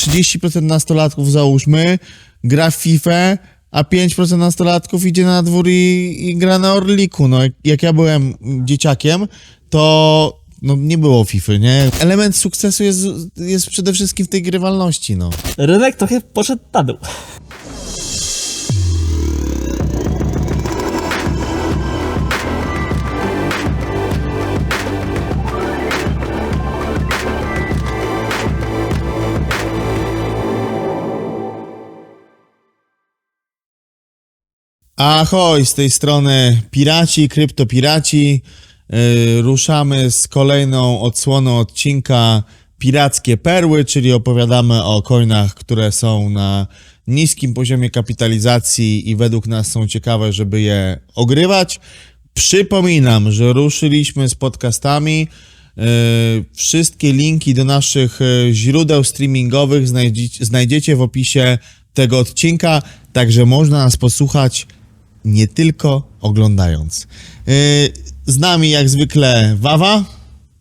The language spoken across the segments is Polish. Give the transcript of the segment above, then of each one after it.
30% nastolatków, załóżmy, gra w FIFA, a 5% nastolatków idzie na dwór i gra na Orliku. No, jak ja byłem dzieciakiem, to nie było FIFA, nie? Element sukcesu jest przede wszystkim w tej grywalności, no. Rynek trochę poszedł na dół. Ahoj, z tej strony Piraci, Kryptopiraci. Ruszamy z kolejną odsłoną odcinka Pirackie Perły, czyli opowiadamy o coinach, które są na niskim poziomie kapitalizacji i według nas są ciekawe, żeby je ogrywać. Przypominam, że ruszyliśmy z podcastami. Wszystkie linki do naszych źródeł streamingowych znajdziecie w opisie tego odcinka, także można nas posłuchać nie tylko oglądając. Z nami jak zwykle Wawa.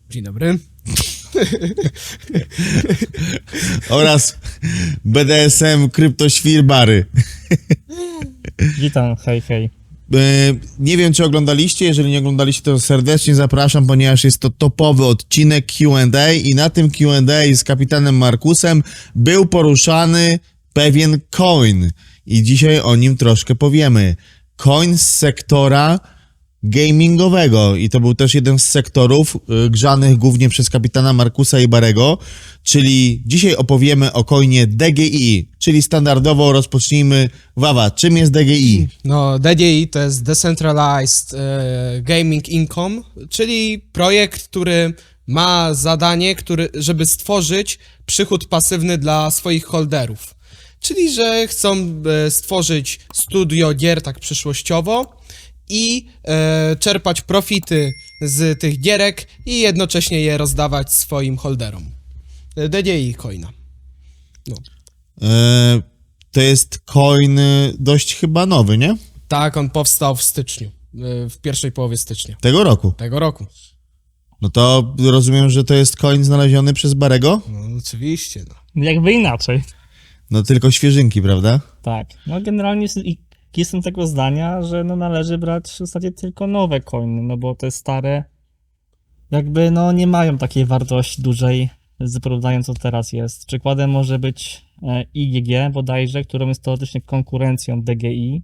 Dzień dobry. Oraz BDSM Kryptoświrbary. Witam, hej, hej. Nie wiem, czy oglądaliście. Jeżeli nie oglądaliście, to serdecznie zapraszam, ponieważ jest to topowy odcinek Q&A i na tym Q&A z kapitanem Markusem był poruszany pewien coin i dzisiaj o nim troszkę powiemy. Coin z sektora gamingowego i to był też jeden z sektorów grzanych głównie przez kapitana Markusa i Barego, czyli dzisiaj opowiemy o coinie DGI, czyli standardowo rozpocznijmy. Wawa, czym jest DGI? No, DGI to jest Decentralized Gaming Income, czyli projekt, który ma zadanie, żeby stworzyć przychód pasywny dla swoich holderów. Czyli, że chcą stworzyć studio gier tak przyszłościowo i czerpać profity z tych gierek i jednocześnie je rozdawać swoim holderom. DGI coina. No. To jest coin dość chyba nowy, nie? Tak, on powstał w styczniu, w pierwszej połowie stycznia Tego roku. tego roku. No to rozumiem, że to jest coin znaleziony przez Barego? No, oczywiście, no. Jakby inaczej. No tylko świeżynki, prawda? Tak. No generalnie jestem tego zdania, że należy brać w zasadzie tylko nowe coiny, bo te stare jakby nie mają takiej wartości dużej z porównaniem co teraz jest. Przykładem może być IGG bodajże, którą jest teoretycznie konkurencją DGI,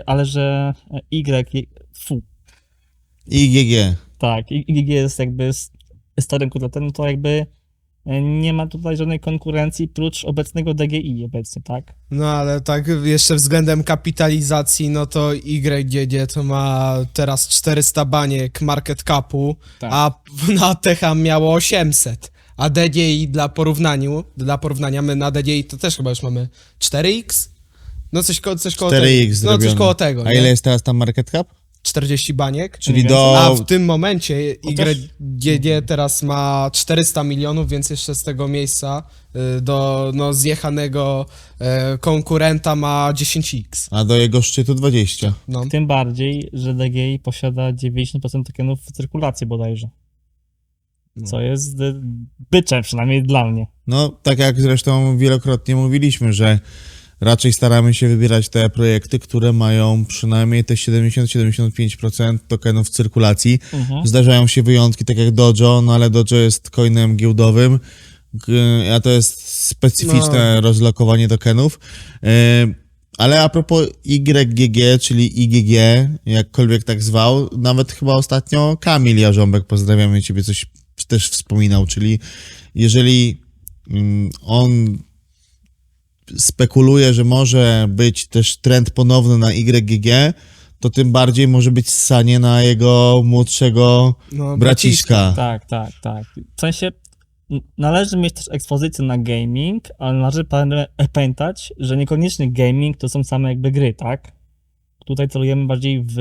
ale że IGG. Tak, IGG jest jakby starym kotletem, to jakby nie ma tutaj żadnej konkurencji prócz obecnego DGI obecnie, tak? No ale tak jeszcze względem kapitalizacji, no to YGG to ma teraz 400 baniek market capu, Tak. a na Techa miało 800. A DGI dla porównania my na DGI to też chyba już mamy 4x? No coś koło 4x tego. No zrobione. coś koło tego, A nie? ile jest teraz tam market cap? 40 baniek. Czyli A do... w tym momencie Chociaż- YGG teraz ma 400 milionów, więc jeszcze z tego miejsca do zjechanego konkurenta ma 10x. A do jego szczytu 20. No. Tym bardziej, że DGI posiada 90% tokenów w cyrkulacji bodajże. Co jest byczem, przynajmniej dla mnie. No, tak jak zresztą wielokrotnie mówiliśmy, że raczej staramy się wybierać te projekty, które mają przynajmniej te 70-75% tokenów w cyrkulacji. Zdarzają się wyjątki, tak jak Dojo, no ale Dojo jest coinem giełdowym, a to jest specyficzne rozlokowanie tokenów. Ale a propos YGG, czyli IGG, jakkolwiek tak zwał, nawet chyba ostatnio Kamil Jarząbek, pozdrawiamy ciebie, coś też wspominał, czyli jeżeli on spekuluje, że może być też trend ponowny na YGG, to tym bardziej może być ssanie na jego młodszego braciszka. Tak. W sensie należy mieć też ekspozycję na gaming, ale należy pamiętać, że niekoniecznie gaming to są same jakby gry, tak? Tutaj celujemy bardziej w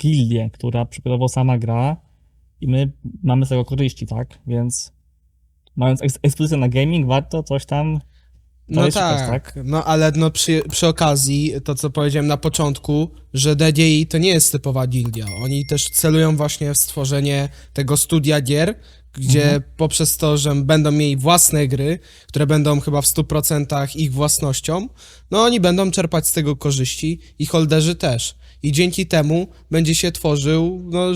gildię, która przykładowo sama gra i my mamy z tego korzyści, tak? Więc mając ekspozycję na gaming, warto coś tam No szukać, tak, no ale przy okazji, to co powiedziałem na początku, że DGI to nie jest typowa gildia. Oni też celują właśnie w stworzenie tego studia gier, gdzie poprzez to, że będą mieli własne gry, które będą chyba w 100% ich własnością, no oni będą czerpać z tego korzyści i holderzy też. I dzięki temu będzie się tworzył no,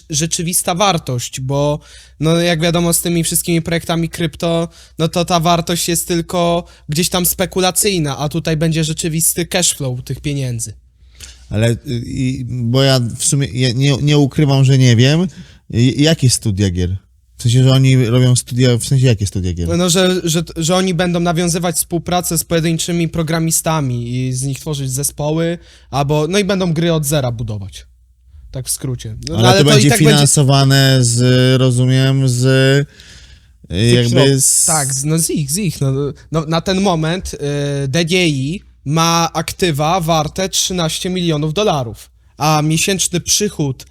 rzeczywista wartość, bo no, jak wiadomo z tymi wszystkimi projektami krypto, no to ta wartość jest tylko gdzieś tam spekulacyjna, a tutaj będzie rzeczywisty cashflow tych pieniędzy. Ale, bo ja w sumie nie ukrywam, że nie wiem, jakie studia gier? W sensie, że oni robią studia, w sensie jakie studia gier? No, że oni będą nawiązywać współpracę z pojedynczymi programistami i z nich tworzyć zespoły, albo, no i będą gry od zera budować. Tak w skrócie. No, Ale to i będzie tak finansowane z, rozumiem, z jakby z... Tak, no z ich. No, na ten moment DDI ma aktywa warte $13 milionów, a miesięczny przychód,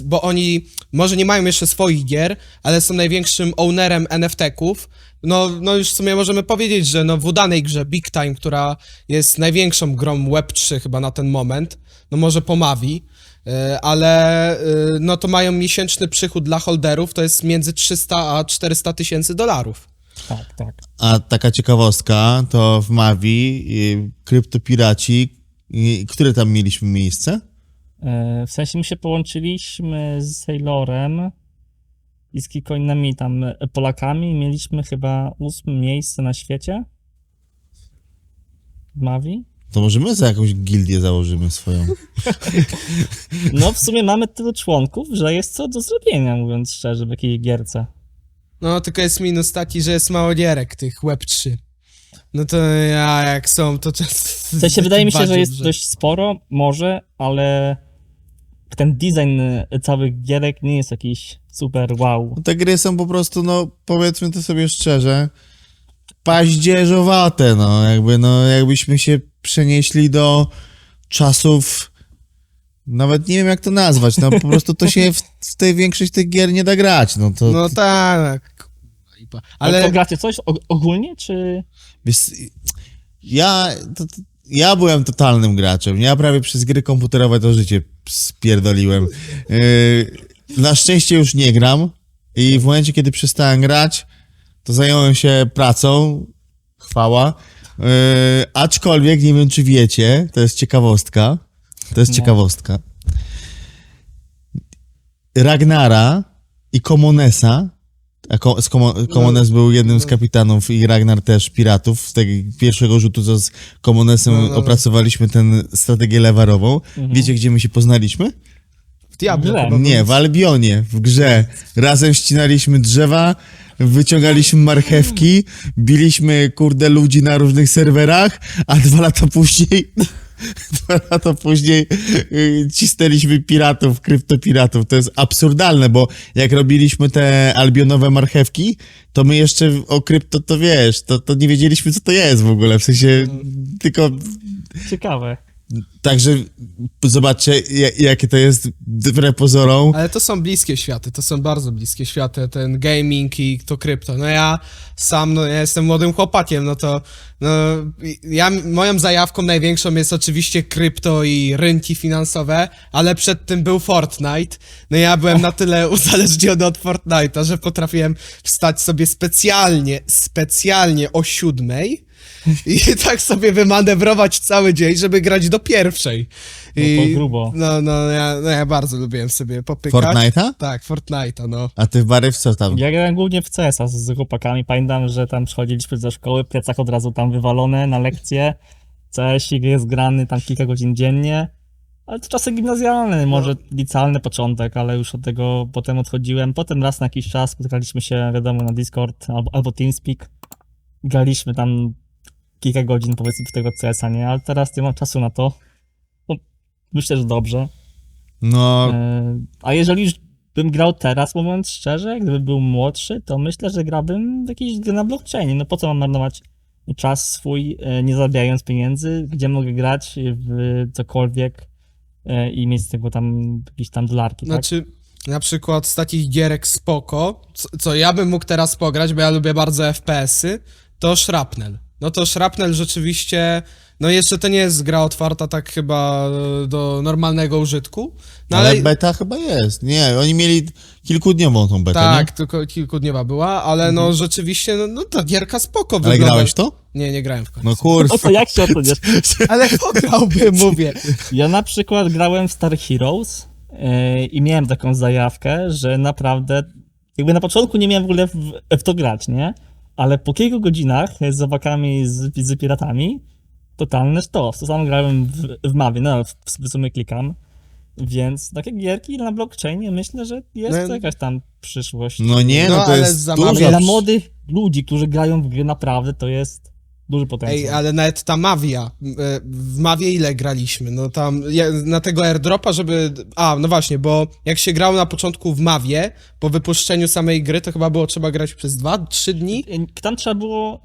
bo oni może nie mają jeszcze swoich gier, ale są największym ownerem NFT-ków, no już w sumie możemy powiedzieć, że no w udanej grze Big Time, która jest największą grą Web3 chyba na ten moment, no może po Mavi, ale no to mają miesięczny przychód dla holderów, to jest między 300 a 400 tysięcy dolarów. Tak, tak. A taka ciekawostka, to w Mavi kryptopiraci, które tam mieliśmy miejsce? W sensie my się połączyliśmy z Sailorem i z kilkoma innymi tam Polakami. Mieliśmy chyba 8 miejsce na świecie w Mavi. To może my za jakąś gildię założymy swoją. No w sumie mamy tylu członków, że jest co do zrobienia, mówiąc szczerze, w jakiej gierce. No tylko jest minus taki, że jest mało gierek tych Web3. No to jak są, to często... W sensie wydaje mi się, że jest dość sporo, może, ale ten design całych gierek nie jest jakiś super wow. No, te gry są po prostu, no powiedzmy to sobie szczerze, paździerzowate, no jakbyśmy się przenieśli do czasów, nawet nie wiem jak to nazwać, no po prostu to się w tej większość tych gier nie da grać, no to... No tak. Ale to Ale gracie coś ogólnie, czy... Wiesz, ja byłem totalnym graczem. Ja prawie przez gry komputerowe to życie spierdoliłem. Na szczęście już nie gram i w momencie, kiedy przestałem grać, to zająłem się pracą. Chwała. Aczkolwiek, nie wiem czy wiecie, to jest ciekawostka. Ciekawostka. Ragnara i Comonesa, Comones był jednym z kapitanów i Ragnar też piratów. Z tego pierwszego rzutu, co z Comonesem opracowaliśmy tę strategię lewarową. Wiecie, gdzie my się poznaliśmy? w Diablo Grze. chyba Nie, w Albionie, w grze. Razem ścinaliśmy drzewa, wyciągaliśmy marchewki, biliśmy, kurde, ludzi na różnych serwerach, a 2 lata później... 2 lata później cisnęliśmy piratów, kryptopiratów. To jest absurdalne, bo jak robiliśmy te albionowe marchewki, to my jeszcze o krypto, to wiesz, to nie wiedzieliśmy, co to jest w ogóle. W sensie tylko... Ciekawe. Także zobaczcie, jakie to jest wbrew pozorom. Ale to są bliskie światy, to są bardzo bliskie światy, ten gaming i to krypto. No ja sam, no ja jestem młodym chłopakiem, no to no, moją zajawką największą jest oczywiście krypto i rynki finansowe, ale przed tym był Fortnite. No ja byłem na tyle uzależniony od Fortnite'a, że potrafiłem wstać sobie specjalnie o 7:00 i tak sobie wymanewrować cały dzień, żeby grać do 1:00. No to grubo. Ja bardzo lubiłem sobie popykać. Fortnite'a? Tak, Fortnite'a, no. A ty w Bary w co tam? Ja grałem głównie w CS-a z chłopakami. Pamiętam, że tam przychodziliśmy ze szkoły, plecak od razu tam wywalone na lekcje. CS-ik jest grany tam kilka godzin dziennie. Ale to czasy gimnazjalne, może licealny początek, ale już od tego potem odchodziłem. Potem raz na jakiś czas spotkaliśmy się, wiadomo, na Discord albo TeamSpeak. Graliśmy tam kilka godzin, powiedzmy, w tego CS-a, nie? Ale teraz nie mam czasu na to. No, myślę, że dobrze. No, A jeżeli już bym grał teraz, mówiąc szczerze, gdybym był młodszy, to myślę, że grałbym w jakieś gry na blockchainie. No po co mam marnować czas swój, nie zarabiając pieniędzy, gdzie mogę grać w cokolwiek i mieć z tego tam jakieś tam dolarki, tak? Znaczy, na przykład z takich gierek spoko, co ja bym mógł teraz pograć, bo ja lubię bardzo FPS-y, to Shrapnel. no to Shrapnel rzeczywiście, no jeszcze to nie jest gra otwarta tak chyba do normalnego użytku, no Ale beta chyba jest. Nie, oni mieli kilkudniową tą betę, tak, nie? tylko kilkudniowa była, ale no rzeczywiście, no ta gierka spoko Ale wygląda. grałeś to? Nie grałem w końcu. No kurwa. O to jak się oceniasz? Ale pograłbym, mówię. Ja na przykład grałem w Star Heroes i miałem taką zajawkę, że naprawdę, jakby na początku nie miałem w ogóle w to grać, nie? Ale po kilku godzinach z owakami, z piratami, totalny sztos. To samo grałem w Mavie, no w sumie klikam. Więc takie gierki na blockchainie myślę, że jest No, jakaś tam przyszłość. No nie, No, no to ale jest za dużo. mało. Dla młodych ludzi, którzy grają w gry naprawdę, to jest duży potencjał. Ej, ale nawet ta Mavia, w Mavie ile graliśmy? No tam, na tego airdropa, żeby... A, no właśnie, bo jak się grało na początku w Mavie, po wypuszczeniu samej gry, to chyba było trzeba grać przez 2-3 dni? Tam trzeba było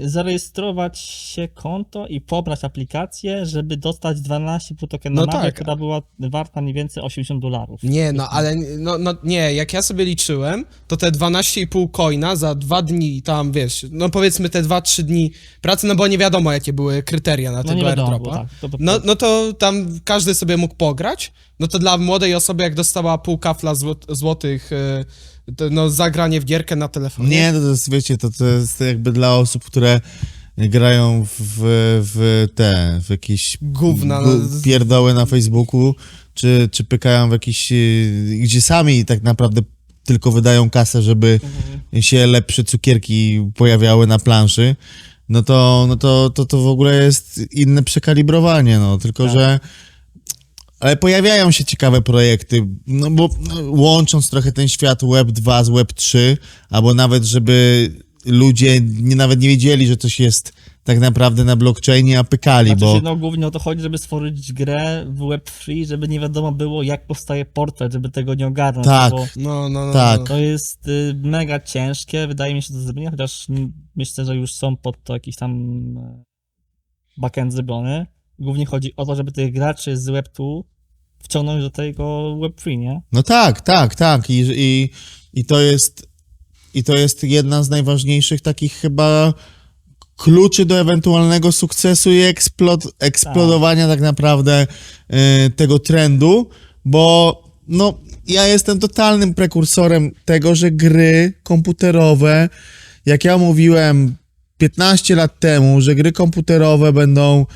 zarejestrować się konto i pobrać aplikację, żeby dostać 12 token na No Mavie, tak. która była warta mniej więcej $80. Nie, no ale, nie, jak ja sobie liczyłem, to te 12,5 coina za 2 dni, tam wiesz, no powiedzmy te 2-3 dni pracy, no bo nie wiadomo jakie były kryteria na No tego nie wiadomo, airdropa. było, tak. No to tam każdy sobie mógł pograć, no to dla młodej osoby, jak dostała pół kafla złotych, to, no zagranie w gierkę na telefonie. Nie, to jest, wiecie, to jest jakby dla osób, które grają w jakieś Gówna, pierdoły na Facebooku, czy pykają w jakieś, gdzie sami tak naprawdę tylko wydają kasę, żeby się lepsze cukierki pojawiały na planszy, no to w ogóle jest inne przekalibrowanie, no, tylko Tak. że ale pojawiają się ciekawe projekty, no bo łącząc trochę ten świat Web 2 z Web 3, albo nawet, żeby ludzie nawet nie wiedzieli, że coś jest tak naprawdę na blockchainie, a pykali, Znaczy bo... się, no głównie o to chodzi, żeby stworzyć grę w Web3, żeby nie wiadomo było, jak powstaje portret, żeby tego nie ogarnąć. Tak. Bo No. Tak. to jest mega ciężkie, wydaje mi się do zrobienia, chociaż myślę, że już są pod to jakiś tam backend zrobiony. Głównie chodzi o to, żeby tych graczy z Web2 wciągnąć do tego Web3, nie? No tak. I to jest jedna z najważniejszych takich chyba kluczy do ewentualnego sukcesu i eksplodowania tak naprawdę tego trendu, bo no ja jestem totalnym prekursorem tego, że gry komputerowe, jak ja mówiłem 15 lat temu, że gry komputerowe będą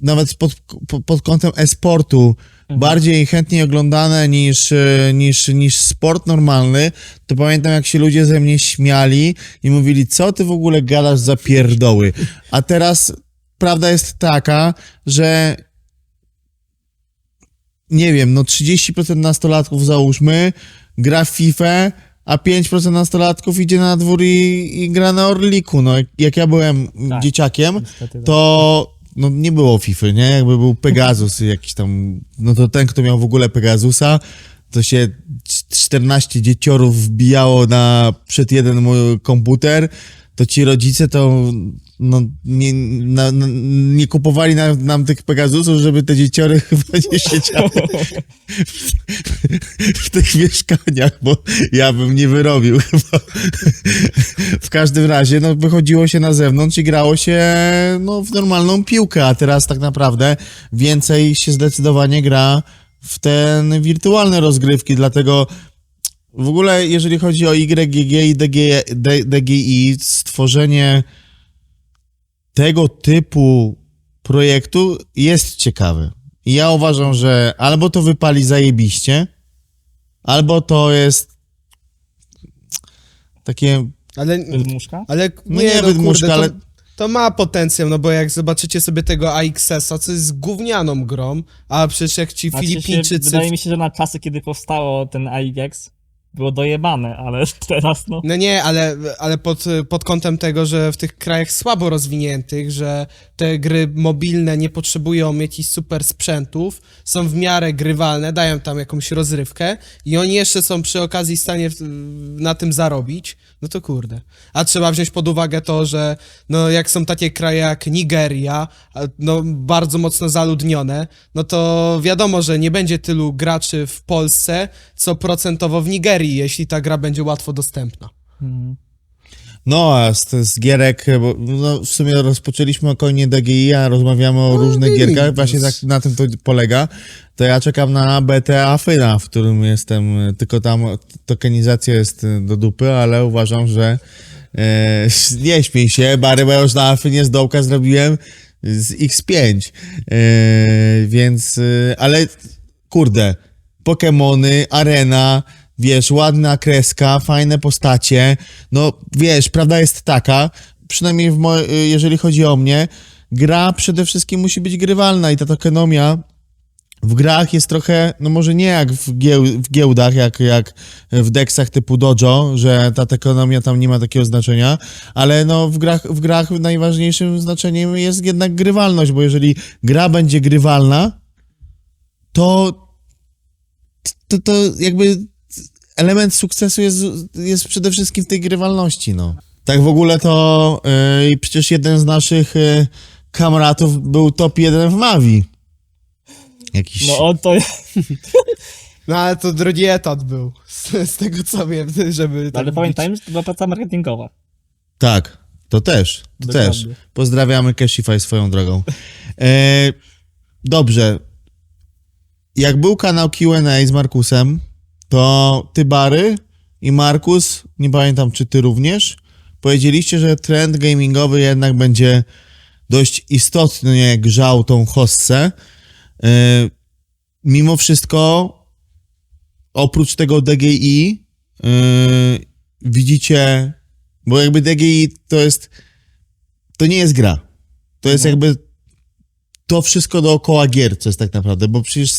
nawet pod kątem e-sportu bardziej chętniej oglądane niż sport normalny, to pamiętam, jak się ludzie ze mnie śmiali i mówili, co ty w ogóle gadasz za pierdoły. A teraz prawda jest taka, że nie wiem, no 30% nastolatków załóżmy gra w FIFA, a 5% nastolatków idzie na dwór i gra na Orliku. No jak ja byłem Tak. dzieciakiem, Niestety, tak. to no nie było FIFA, nie? Jakby był Pegasus jakiś tam, no to ten, kto miał w ogóle Pegasusa, to się 14 dzieciorów wbijało przed jeden mój komputer, to ci rodzice to no, nie kupowali nam tych Pegasusów, żeby te dzieciory chyba nie siedziały w tych mieszkaniach, bo ja bym nie wyrobił chyba. W każdym razie, no wychodziło się na zewnątrz i grało się no, w normalną piłkę, a teraz tak naprawdę więcej się zdecydowanie gra w te wirtualne rozgrywki, dlatego w ogóle jeżeli chodzi o YGG i DGI, stworzenie tego typu projektu jest ciekawe. I ja uważam, że albo to wypali zajebiście, albo to jest takie... Wydmuszka? Ale No nie wydmuszka, kurde, ale... To ma potencjał, no bo jak zobaczycie sobie tego AXS-a, co jest gównianą grą, a przecież jak ci Znaczy się, Filipińczycy... wydaje mi się, że na czasy, kiedy powstało ten AIX, było dojebane, ale teraz no... No nie, ale pod kątem tego, że w tych krajach słabo rozwiniętych, że te gry mobilne nie potrzebują jakichś super sprzętów, są w miarę grywalne, dają tam jakąś rozrywkę i oni jeszcze są przy okazji w stanie na tym zarobić, no to kurde. A trzeba wziąć pod uwagę to, że no jak są takie kraje jak Nigeria, no bardzo mocno zaludnione, no to wiadomo, że nie będzie tylu graczy w Polsce, co procentowo w Nigerii, jeśli ta gra będzie łatwo dostępna. Mhm. No, a z gierek, bo no, w sumie rozpoczęliśmy o coinie DGI, a rozmawiamy o różnych gaming, gierkach, właśnie tak na tym to polega. To ja czekam na BTA Fyna, w którym jestem, tylko tam tokenizacja jest do dupy, ale uważam, że nie śmiej się, Bary, bo ja już na Afynie z dołka zrobiłem z X5, więc, ale kurde, Pokemony, arena, wiesz, ładna kreska, fajne postacie, no wiesz, prawda jest taka, przynajmniej jeżeli chodzi o mnie, gra przede wszystkim musi być grywalna i ta tokenomia w grach jest trochę, no może nie jak w giełdach, jak w deksach typu Dojo, że ta tokenomia tam nie ma takiego znaczenia, ale no w grach najważniejszym znaczeniem jest jednak grywalność, bo jeżeli gra będzie grywalna, to jakby element sukcesu jest przede wszystkim w tej grywalności, no. Tak w ogóle to i przecież jeden z naszych kamratów był top 1 w Mavi. Jakiś... No on to... No ale to drugi etat był, z tego co wiem, żeby... Ale tak pamiętajmy, że to była praca marketingowa. Tak, to też. Dokładnie. Pozdrawiamy Cashify swoją drogą. Dobrze. Jak był kanał Q&A z Markusem, to ty, Bary, i Markus, nie pamiętam czy ty również, powiedzieliście, że trend gamingowy jednak będzie dość istotnie grzał tą hossę. Mimo wszystko, oprócz tego DGI, widzicie, bo jakby DGI to nie jest gra. To jest jakby to wszystko dookoła gier, co jest tak naprawdę, bo przecież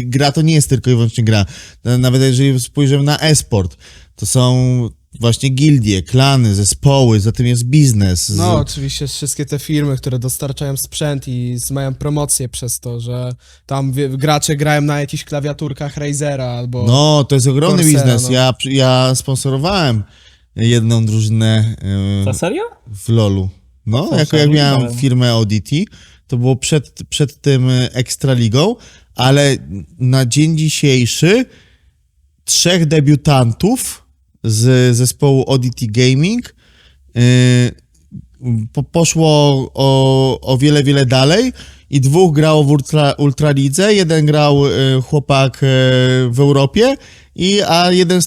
gra to nie jest tylko i wyłącznie gra. Nawet jeżeli spojrzymy na e-sport, to są właśnie gildie, klany, zespoły, za tym jest biznes. No, oczywiście wszystkie te firmy, które dostarczają sprzęt i mają promocję przez to, że tam gracze grają na jakichś klawiaturkach Razera albo... No, to jest ogromny Corsera, biznes. no. Ja sponsorowałem jedną drużynę To serio? w LoLu. No, Co, jak nie miałem widziałem. firmę Oddity, to było przed tym Ekstraligą, ale na dzień dzisiejszy 3 debiutantów z zespołu Oddity Gaming poszło o wiele, wiele dalej i 2 grało w Ultralidze, 1 grał chłopak w Europie, a jeden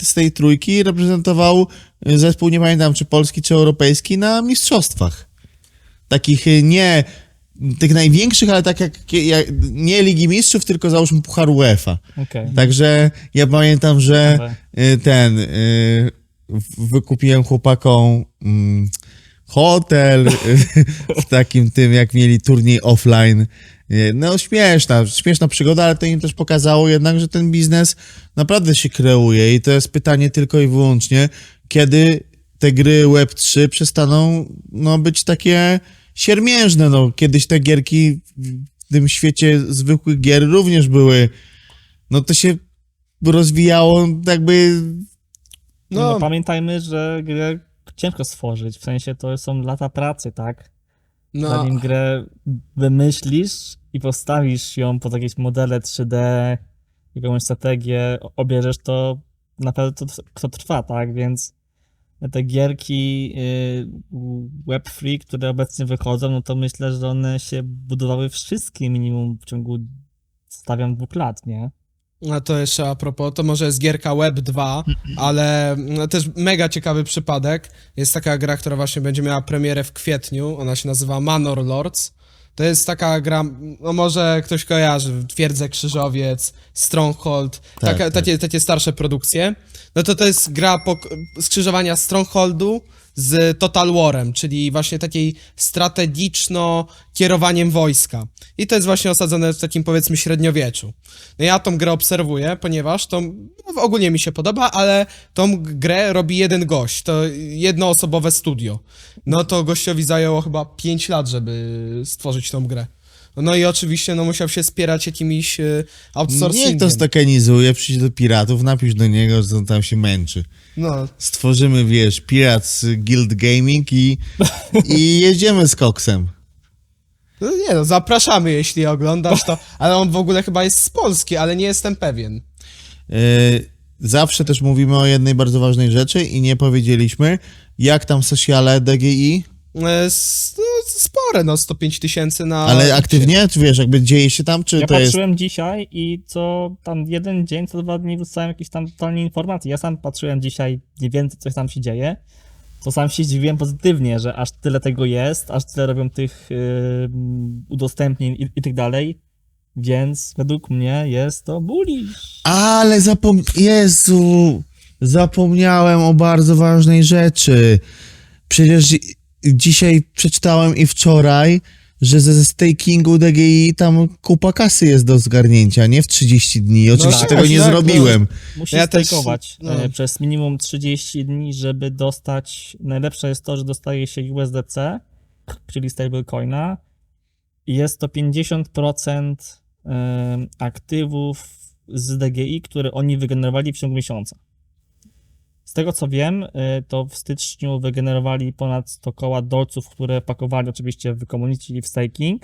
z tej trójki reprezentował zespół, nie pamiętam czy polski, czy europejski, na mistrzostwach. Takich nie tych największych, ale tak jak nie Ligi Mistrzów, tylko załóżmy Puchar UEFA. Okej. Także ja pamiętam, że Ciekawe. wykupiłem chłopakom hotel w takim tym, jak mieli turniej offline. No śmieszna przygoda, ale to im też pokazało jednak, że ten biznes naprawdę się kreuje i to jest pytanie tylko i wyłącznie, kiedy te gry Web3 przestaną być takie siermiężne. No, kiedyś te gierki w tym świecie zwykłych gier również były, no to się rozwijało jakby... No, pamiętajmy, że grę ciężko stworzyć, w sensie to są lata pracy, tak? No, Zanim grę wymyślisz i postawisz ją pod jakieś modele 3D, jakąś strategię, obierzesz, to naprawdę to trwa, tak? Więc te gierki Web3, które obecnie wychodzą, no to myślę, że one się budowały wszystkie minimum w ciągu, stawiam, 2 lat, nie? a to jeszcze a propos, to może jest gierka Web 2, ale też mega ciekawy przypadek. Jest taka gra, która właśnie będzie miała premierę w kwietniu, ona się nazywa Manor Lords. To jest taka gra, no może ktoś kojarzy, Twierdzę Krzyżowiec, Stronghold, Tak, tak. Takie starsze produkcje. No to jest gra skrzyżowania Strongholdu z Total War'em, czyli właśnie takiej strategiczno kierowaniem wojska. I to jest właśnie osadzone w takim, powiedzmy, średniowieczu. No ja tą grę obserwuję, ponieważ ogólnie mi się podoba, ale tą grę robi jeden gość, to jednoosobowe studio. No to gościowi zajęło chyba 5 lat, żeby stworzyć tą grę. No i oczywiście musiał się spierać jakimiś outsourcingiem. Niech to stokenizuje, przyjdź do piratów, napisz do niego, że on tam się męczy. No, Stworzymy, wiesz, Pirates Guild Gaming i jedziemy z koksem. no nie no, zapraszamy, jeśli oglądasz to, ale on w ogóle chyba jest z Polski, ale nie jestem pewien. zawsze też mówimy o jednej bardzo ważnej rzeczy i nie powiedzieliśmy, jak tam sociale DGI, Spore, no 105 000 na... ale aktywnie, czy wiesz, jakby dzieje się tam, czy Ja to jest... patrzyłem dzisiaj i co tam jeden dzień, co 2 dni dostałem jakieś tam totalnie informacje. Ja sam patrzyłem dzisiaj mniej więcej, coś tam się dzieje. To sam się zdziwiłem pozytywnie, że aż tyle tego jest, aż tyle robią tych udostępnień i tak dalej. Więc według mnie jest to bullish. Ale Jezu, zapomniałem o bardzo ważnej rzeczy. Przecież dzisiaj przeczytałem i wczoraj, że ze stakingu DGI tam kupa kasy jest do zgarnięcia, nie w 30 dni. Oczywiście tak, tego nie tak, zrobiłem. Musisz Ja też, stejkować no. przez minimum 30 dni, żeby dostać... Najlepsze jest to, że dostaje się USDC, czyli stablecoina. I jest to 50% aktywów z DGI, które oni wygenerowali w ciągu miesiąca. Z tego co wiem, to w styczniu wygenerowali ponad 100 koła dolców, które pakowali oczywiście w community i w staking.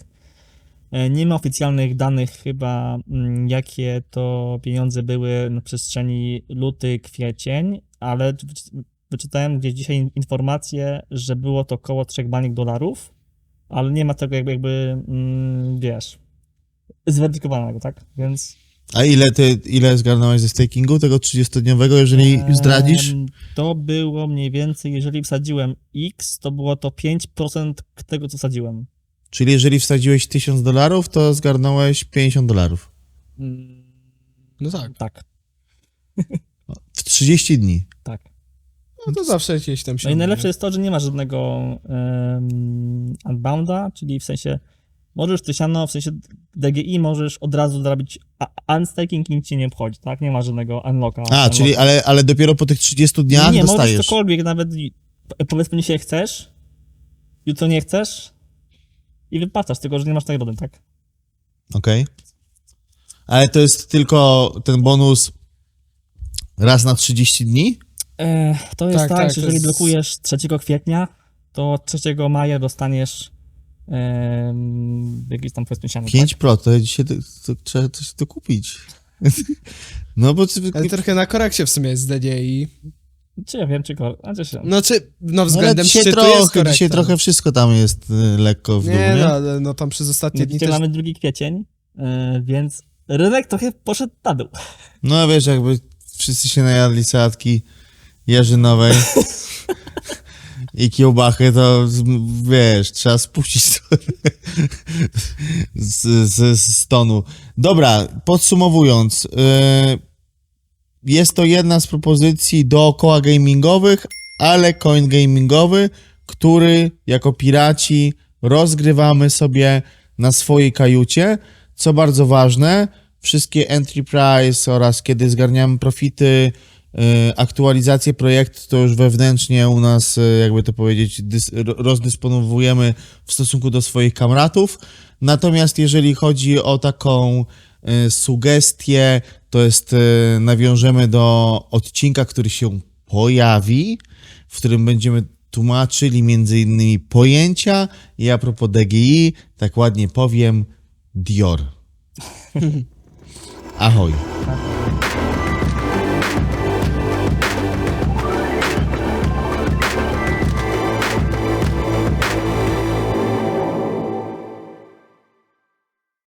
Nie ma oficjalnych danych chyba, jakie to pieniądze były na przestrzeni luty, kwiecień, ale wyczytałem gdzieś dzisiaj informację, że było to około 3 baniek dolarów, ale nie ma tego jakby wiesz, zweryfikowanego, tak? Więc... A ile zgarnąłeś ze stakingu tego 30-dniowego, jeżeli zdradzisz? To było mniej więcej, jeżeli wsadziłem X, to było to 5% tego, co wsadziłem. Czyli jeżeli wsadziłeś $1000, to zgarnąłeś $50 No tak. Tak, w 30 dni. tak. No to zawsze jakieś tam się... No i najlepsze jest to, że nie ma żadnego unbounda, czyli w sensie możesz coś w sensie DGI możesz od razu zrobić unstaking i nic cię nie obchodzi, tak? Nie ma żadnego unlocka. Czyli, ale dopiero po tych 30 dniach nie, dostajesz. możesz cokolwiek, nawet powiedzmy dzisiaj chcesz, jutro nie chcesz i wypłacasz, tylko że nie masz nagrody, tak? Okej. Ale to jest tylko ten bonus raz na 30 dni? To jest tak, tak, że to jeżeli jest- blokujesz 3 kwietnia, to 3 maja dostaniesz jakiś tam powiedzmy siano, tak? 5%, to dzisiaj to trzeba coś to kupić. No bo... Ale trochę na korekcie w sumie jest DGI. Czy ja wiem, czy się... No względem dzisiaj szczytu jest korekta. dzisiaj trochę wszystko tam jest lekko w dół, Nie, nie? no, ale no tam przez ostatnie dni Dzisiaj też... mamy 2 kwiecień, więc rynek trochę poszedł na dół. No wiesz, jakby wszyscy się najadli sałatki jarzynowej i kiełbachy, to wiesz, trzeba spuścić to z tonu. Dobra, podsumowując, jest to jedna z propozycji dookoła gamingowych, ale coin gamingowy, który jako piraci rozgrywamy sobie na swojej kajucie. Co bardzo ważne, wszystkie entry price oraz kiedy zgarniamy profity, aktualizacje projektu, to już wewnętrznie u nas, jakby to powiedzieć, rozdysponowujemy w stosunku do swoich kamratów. Natomiast jeżeli chodzi o taką sugestię, to jest, nawiążemy do odcinka, który się pojawi, w którym będziemy tłumaczyli między innymi pojęcia i a propos DGI, tak ładnie powiem, Dior. Ahoj.